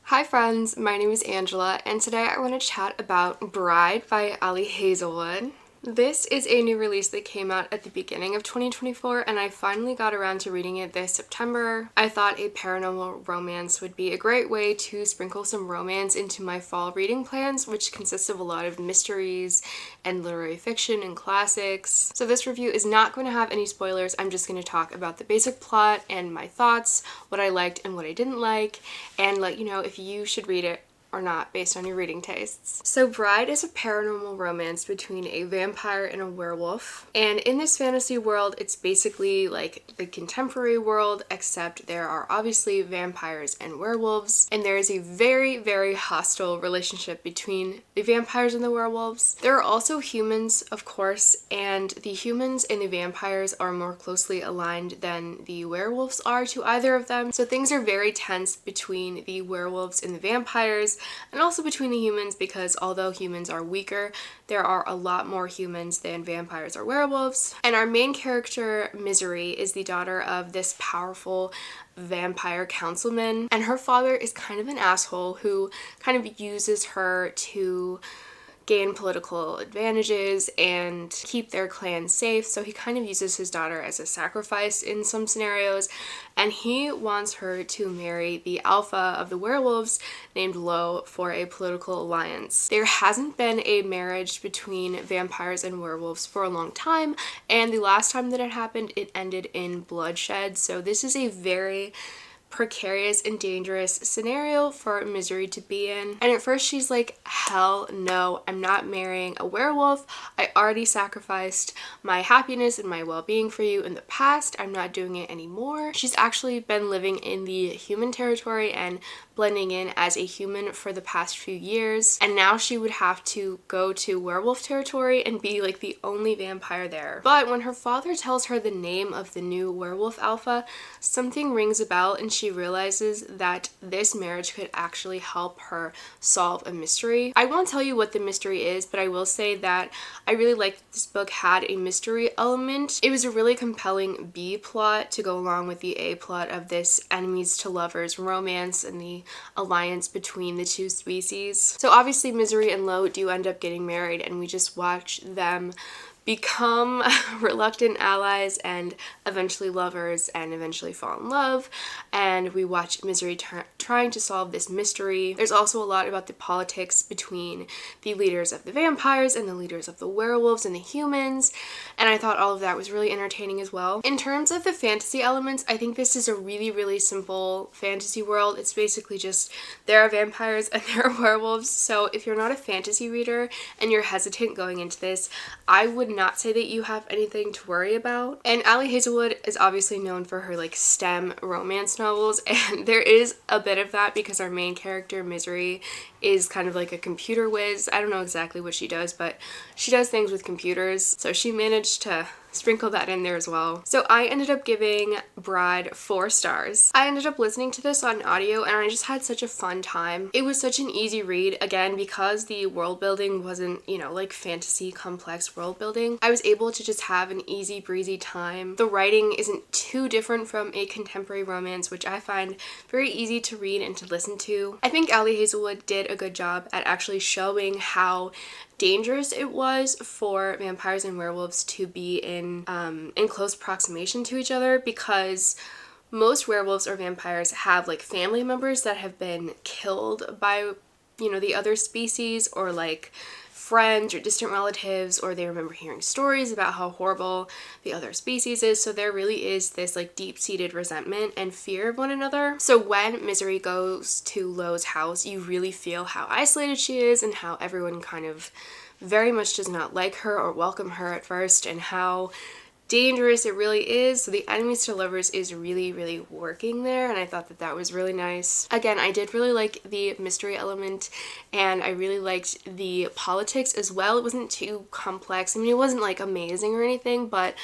Hi friends, my name is Angela and today I want to chat about Bride by Ali Hazelwood. This is a new release that came out at the beginning of 2024 and I finally got around to reading it this September. I thought a paranormal romance would be a great way to sprinkle some romance into my fall reading plans, which consists of a lot of mysteries and literary fiction and classics. So this review is not going to have any spoilers. I'm just going to talk about the basic plot and my thoughts, what I liked and what I didn't like, and let you know if you should read it or not based on your reading tastes. So Bride is a paranormal romance between a vampire and a werewolf. And in this fantasy world, it's basically like the contemporary world, except there are obviously vampires and werewolves. And there is a very, very hostile relationship between the vampires and the werewolves. There are also humans, of course, and the humans and the vampires are more closely aligned than the werewolves are to either of them. So things are very tense between the werewolves and the vampires, and also between the humans, because although humans are weaker, there are a lot more humans than vampires or werewolves. And our main character, Misery, is the daughter of this powerful vampire councilman, and her father is kind of an asshole who kind of uses her to gain political advantages and keep their clan safe. So he kind of uses his daughter as a sacrifice in some scenarios, and he wants her to marry the alpha of the werewolves named Lo for a political alliance. There hasn't been a marriage between vampires and werewolves for a long time, and the last time that it happened, it ended in bloodshed. So this is a very precarious and dangerous scenario for Misery to be in. And at first she's like, hell no, I'm not marrying a werewolf. I already sacrificed my happiness and my well-being for you in the past. I'm not doing it anymore. She's actually been living in the human territory and blending in as a human for the past few years, and now she would have to go to werewolf territory and be like the only vampire there. But when her father tells her the name of the new werewolf alpha, something rings a bell and she realizes that this marriage could actually help her solve a mystery. I won't tell you what the mystery is, but I will say that I really liked that this book had a mystery element. It was a really compelling B plot to go along with the A plot of this enemies to lovers romance and the alliance between the two species. So obviously Misery and Lo do end up getting married, and we just watch them become reluctant allies and eventually lovers and eventually fall in love, and we watch Misery trying to solve this mystery. There's also a lot about the politics between the leaders of the vampires and the leaders of the werewolves and the humans, and I thought all of that was really entertaining as well. In terms of the fantasy elements, I think this is a really, really simple fantasy world. It's basically just there are vampires and there are werewolves, so if you're not a fantasy reader and you're hesitant going into this, I would not say that you have anything to worry about. And Ali Hazelwood is obviously known for her like STEM romance novels, and there is a bit of that because our main character, Misery, is kind of like a computer whiz. I don't know exactly what she does, but she does things with computers, so she managed to sprinkle that in there as well. So I ended up giving Bride 4 stars. I ended up listening to this on audio and I just had such a fun time. It was such an easy read, again, because the world building wasn't, like fantasy complex world building. I was able to just have an easy breezy time. The writing isn't too different from a contemporary romance, which I find very easy to read and to listen to. I think Ali Hazelwood did a good job at actually showing how dangerous it was for vampires and werewolves to be in close proximation to each other, because most werewolves or vampires have like family members that have been killed by the other species, or like friends or distant relatives, or they remember hearing stories about how horrible the other species is. So there really is this like deep-seated resentment and fear of one another. So when Misery goes to Lo's house, you really feel how isolated she is and how everyone kind of very much does not like her or welcome her at first, and how dangerous it really is. So the enemies to lovers is really, really working there, and I thought that that was really nice. Again, I did really like the mystery element, and I really liked the politics as well. It wasn't too complex. I mean, it wasn't like amazing or anything, but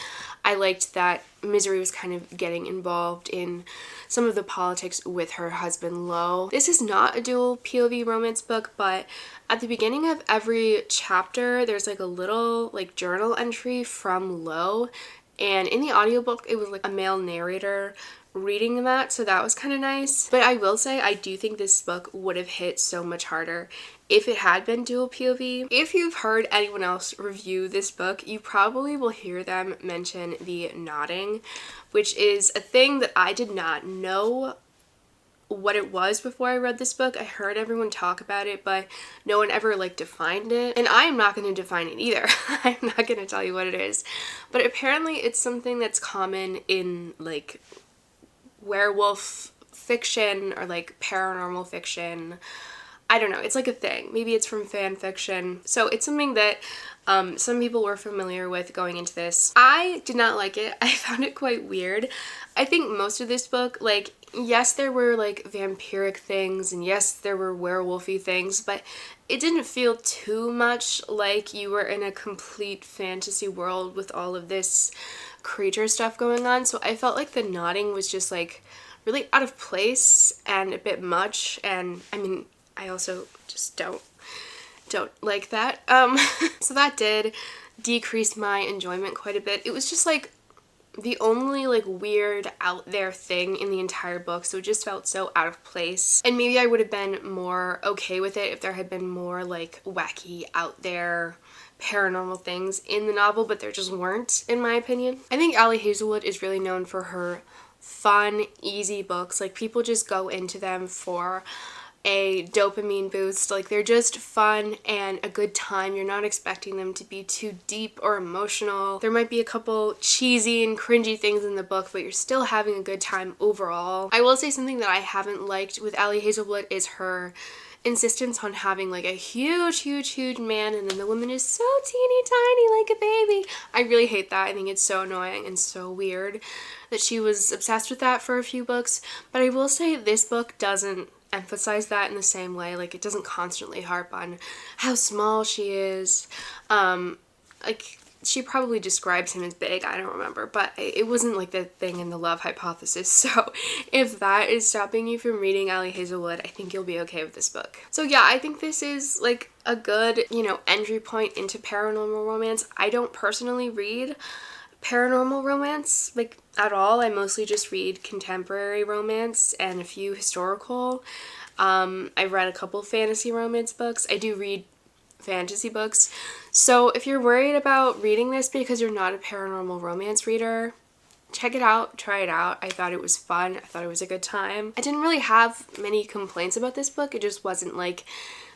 I liked that Misery was kind of getting involved in some of the politics with her husband Lo. This is not a dual POV romance book, but at the beginning of every chapter there's like a little like journal entry from Lo, and in the audiobook it was like a male narrator reading that, so that was kind of nice. But I will say I do think this book would have hit so much harder if it had been dual POV. If you've heard anyone else review this book, you probably will hear them mention the nodding, which is a thing that I did not know what it was before I read this book. I heard everyone talk about it, but no one ever like defined it, and I am not going to define it either. I'm not going to tell you what it is, but apparently it's something that's common in like werewolf fiction or like paranormal fiction. I don't know, it's like a thing. Maybe it's from fan fiction. So it's something that some people were familiar with going into this. I did not like it. I found it quite weird. I think most of this book, like, yes, there were like vampiric things and yes, there were werewolfy things, but it didn't feel too much like you were in a complete fantasy world with all of this creature stuff going on. So I felt like the nodding was just like really out of place and a bit much, and I mean, I also just don't like that. So that did decrease my enjoyment quite a bit. It was just like the only like weird out there thing in the entire book, so it just felt so out of place. And maybe I would have been more okay with it if there had been more like wacky out there paranormal things in the novel, but there just weren't, in my opinion. I think Ali Hazelwood is really known for her fun, easy books. Like, people just go into them for a dopamine boost. Like, they're just fun and a good time. You're not expecting them to be too deep or emotional. There might be a couple cheesy and cringy things in the book, but you're still having a good time overall. I will say something that I haven't liked with Ali Hazelwood is her insistence on having like a huge man, and then the woman is so teeny tiny like a baby. I really hate that. I think it's so annoying and so weird that she was obsessed with that for a few books. But I will say this book doesn't emphasize that in the same way. Like, it doesn't constantly harp on how small she is. Like, she probably describes him as big, I don't remember, but it wasn't like the thing in the love hypothesis. So if that is stopping you from reading Ali Hazelwood, I think you'll be okay with this book. So yeah, I think this is like a good, you know, entry point into paranormal romance. I don't personally read paranormal romance like at all. I mostly just read contemporary romance and a few historical. I've read a couple fantasy romance books. I do read fantasy books. So if you're worried about reading this because you're not a paranormal romance reader, check it out, try it out. I thought it was fun. I thought it was a good time. I didn't really have many complaints about this book. It just wasn't like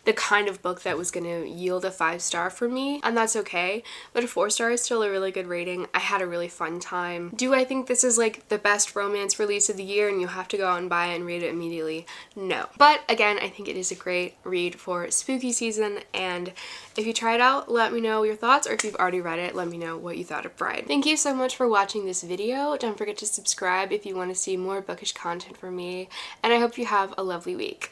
the kind of book that was going to yield a 5-star for me, and that's okay, but a 4-star is still a really good rating. I had a really fun time. Do I think this is like the best romance release of the year and you have to go out and buy it and read it immediately? No. But again, I think it is a great read for spooky season, and if you try it out, let me know your thoughts, or if you've already read it, let me know what you thought of Bride. Thank you so much for watching this video. Don't forget to subscribe if you want to see more bookish content from me, and I hope you have a lovely week.